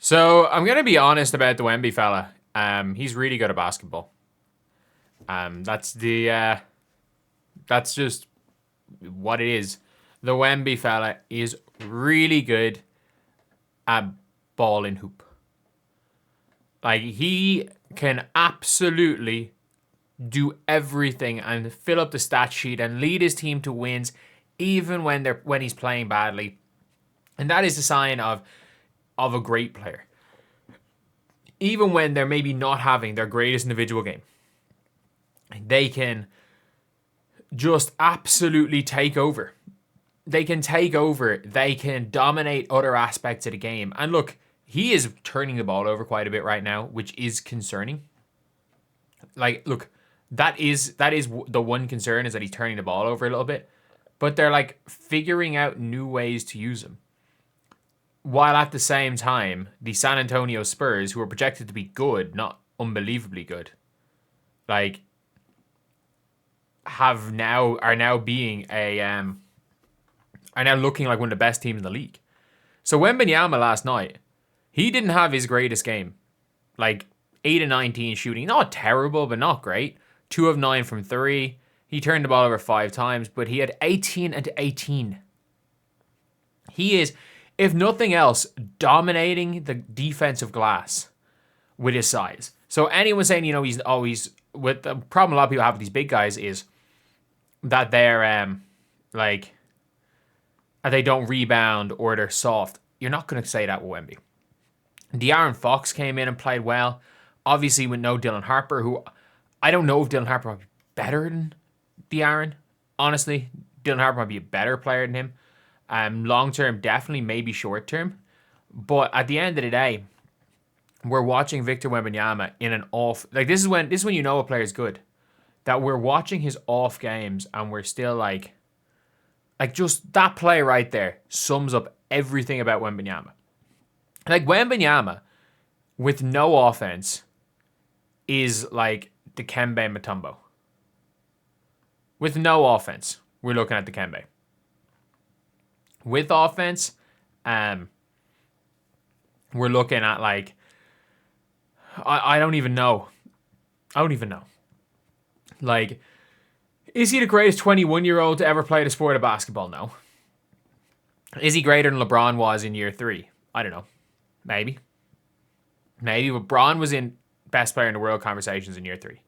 So I'm gonna be honest about the Wemby fella. He's really good at basketball. That's that's just what it is. The Wemby fella is really good at ball in hoop. Like he can absolutely do everything and fill up the stat sheet and lead his team to wins, even when he's playing badly. And that is a sign of a great player. Even when they're maybe not having their greatest individual game, they can just absolutely take over. They can take over. They can dominate other aspects of the game. And look, he is turning the ball over quite a bit right now, which is concerning. Like, look, that is the one concern, is that he's turning the ball over a little bit. But they're like figuring out new ways to use him. While at the same time, the San Antonio Spurs, who are projected to be good, not unbelievably good, like are now being are now looking like one of the best teams in the league. So Wembanyama last night, he didn't have his greatest game. Like 8 of 19 shooting, not terrible, but not great. 2 of 9 from 3. He turned the ball over 5 times, but he had 18 and 18. He is, if nothing else, dominating the defensive glass with his size. So anyone saying, he's always, with the problem a lot of people have with these big guys is that they're they don't rebound or they're soft. You're not going to say that with Wemby. De'Aaron Fox came in and played well. Obviously with no Dylan Harper, who I don't know if Dylan Harper might be better than De'Aaron. Honestly, Dylan Harper might be a better player than him. Long term, definitely, maybe short term. But at the end of the day, we're watching Victor Wembanyama in an off. Like this is when you know a player is good. That we're watching his off games and we're still like just that play right there sums up everything about Wembanyama. Like Wembanyama with no offense is like Dikembe Mutombo. With no offense, we're looking at Dikembe. With offense, we're looking at like I don't even know. Like, is he the greatest 21-year-old to ever play the sport of basketball? No. Is he greater than LeBron was in year 3? I don't know. Maybe. LeBron was in best player in the world conversations in year 3.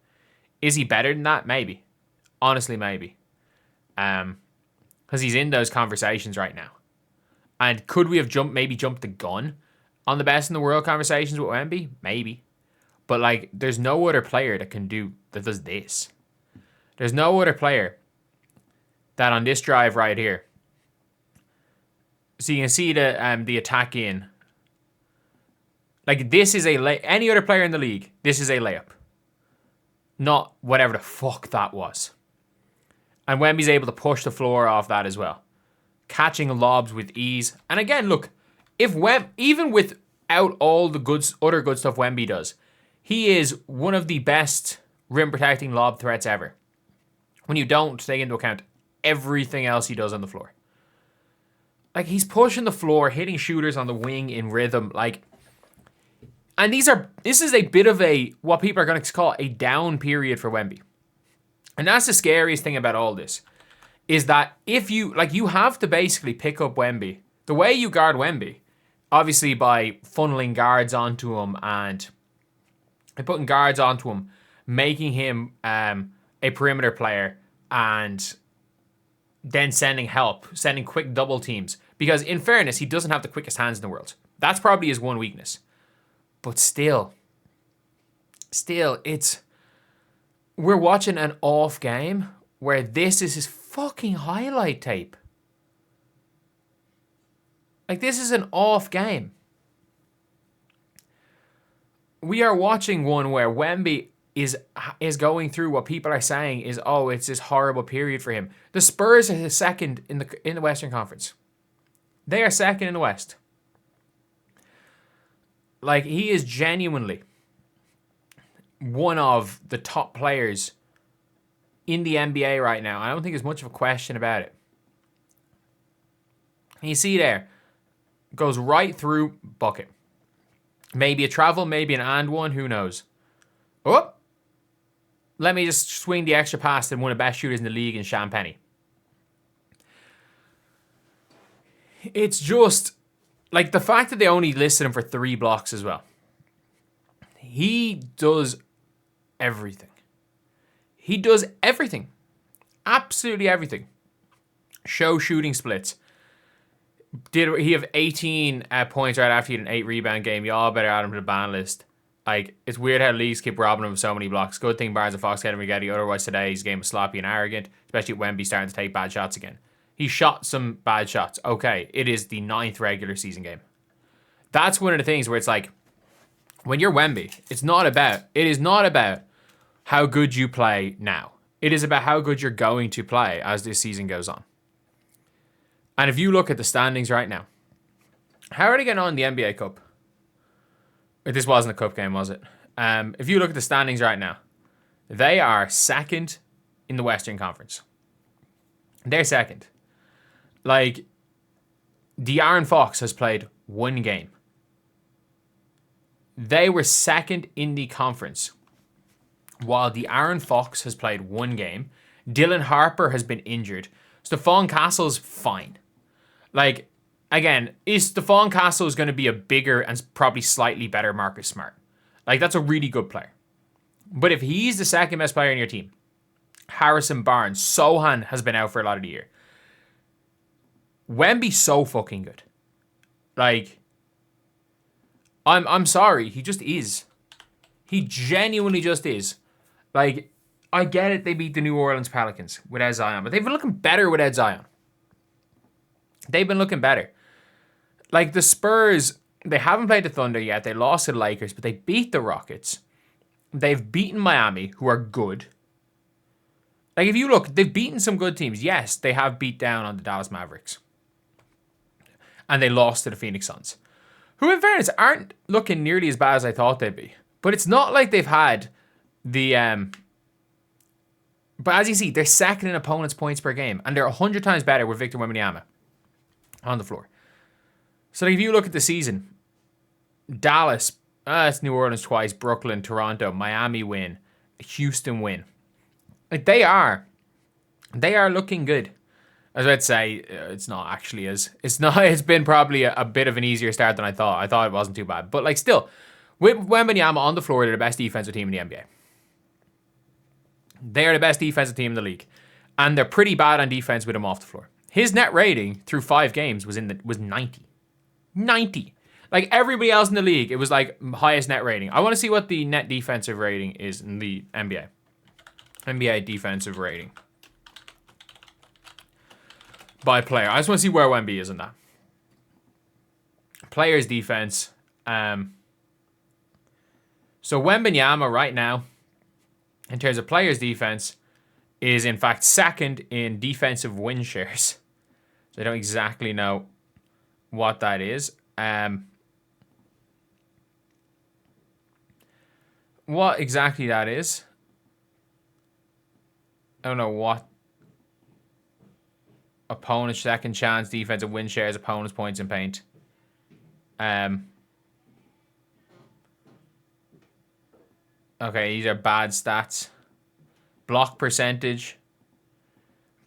Is he better than that? Maybe. Honestly, maybe. Because he's in those conversations right now. And could we have jumped the gun on the best in the world conversations with Wemby? Maybe. But like, there's no other player that does this. There's no other player that on this drive right here. So you can see the attack in. Like, this is any other player in the league, this is a layup. Not whatever the fuck that was. And Wemby's able to push the floor off that as well. Catching lobs with ease. And again, look, even without all the other good stuff Wemby does, he is one of the best rim protecting lob threats ever. When you don't take into account everything else he does on the floor. Like, he's pushing the floor, hitting shooters on the wing in rhythm. Like, and this is a bit of what people are going to call a down period for Wemby. And that's the scariest thing about all this, is that if you have to basically pick up Wemby. The way you guard Wemby, obviously by funneling guards onto him and putting guards onto him, making him a perimeter player, and then sending quick double teams. Because in fairness, he doesn't have the quickest hands in the world. That's probably his one weakness. But still, we're watching an off game where this is his fucking highlight tape. Like, this is an off game. We are watching one where Wemby is going through what people are saying is, it's this horrible period for him. The Spurs are second in the Western Conference. They are second in the West. Like, he is genuinely one of the top players in the NBA right now. I don't think there's much of a question about it. And you see there, goes right through bucket. Maybe a travel, maybe an and one, who knows? Oh, let me just swing the extra pass and one of the best shooters in the league in Champagne. It's just, like, the fact that they only listed him for 3 blocks as well. He does everything. He does everything. Absolutely everything. Show shooting splits. Did he have 18 points right after he had an 8 rebound game? Y'all better add him to the ban list. Like, it's weird how leagues keep robbing him of so many blocks. Good thing Barnes and Fox get him Rigetti. Otherwise today his game was sloppy and arrogant. Especially Wemby starting to take bad shots again. He shot some bad shots. Okay, it is the 9th regular season game. That's one of the things where it's like, when you're Wemby, it is not about how good you play now. It is about how good you're going to play as this season goes on. And if you look at the standings right now, how are they getting on in the NBA Cup? This wasn't a cup game, was it? If you look at the standings right now, they are 2nd in the Western Conference. They're 2nd. Like, De'Aaron Fox has played 1 game. They were 2nd in the conference, while De'Aaron Fox has played 1 game. Dylan Harper has been injured. Stephon Castle's fine. Like, again, is Stephon Castle going to be a bigger and probably slightly better Marcus Smart? Like, that's a really good player. But if he's the 2nd best player in your team, Harrison Barnes, Sohan has been out for a lot of the year. Wemby's so fucking good. Like, I'm sorry, he just is. He genuinely just is. Like, I get it, they beat the New Orleans Pelicans without Zion, but they've been looking better without Zion. They've been looking better. Like, the Spurs, they haven't played the Thunder yet. They lost to the Lakers, but they beat the Rockets. They've beaten Miami, who are good. Like, if you look, they've beaten some good teams. Yes, they have beat down on the Dallas Mavericks. And they lost to the Phoenix Suns, who, in fairness, aren't looking nearly as bad as I thought they'd be. But it's not like they've had the... But as you see, they're 2nd in opponents' points per game. And they're 100 times better with Victor Wembanyama on the floor. So like, if you look at the season, Dallas, it's New Orleans twice, Brooklyn, Toronto, Miami win, Houston win. Like, they are looking good. I was about to say, it's not actually as, it's been probably a bit of an easier start than I thought. I thought it wasn't too bad. But like, still, with Wembanyama on the floor, they're the best defensive team in the NBA. They are the best defensive team in the league. And they're pretty bad on defense with him off the floor. His net rating through 5 games was 90. 90. Like, everybody else in the league, it was like highest net rating. I want to see what the net defensive rating is in the NBA. NBA defensive rating by player. I just want to see where Wemby is in that. Players defense. So Wembanyama right now, in terms of players defense, is in fact 2nd in defensive win shares. So I don't exactly know what that is. What exactly that is, I don't know what. Opponent's second chance, defensive win shares, opponent's points in paint. Okay, these are bad stats. Block percentage.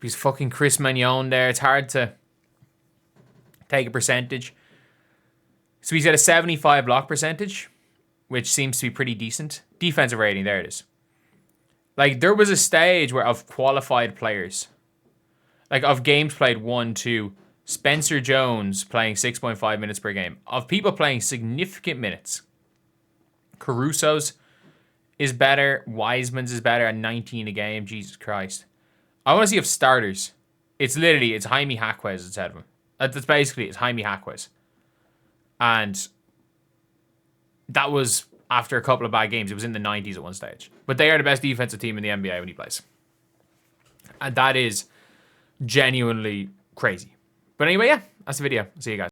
He's fucking Chris Magnon there. It's hard to take a percentage. So he's got a 75 block percentage, which seems to be pretty decent. Defensive rating, there it is. Like, there was a stage where of qualified players, like of games played 1, 2, Spencer Jones playing 6.5 minutes per game, of people playing significant minutes. Caruso's is better. Wiseman's is better at 19 a game. Jesus Christ. I want to see if starters. It's Jaime Jaquez instead of him. That's basically, it's Jaime Jaquez. And that was after a couple of bad games. It was in the 90s at one stage. But they are the best defensive team in the NBA when he plays. And that is genuinely crazy. But anyway, yeah, that's the video. See you guys.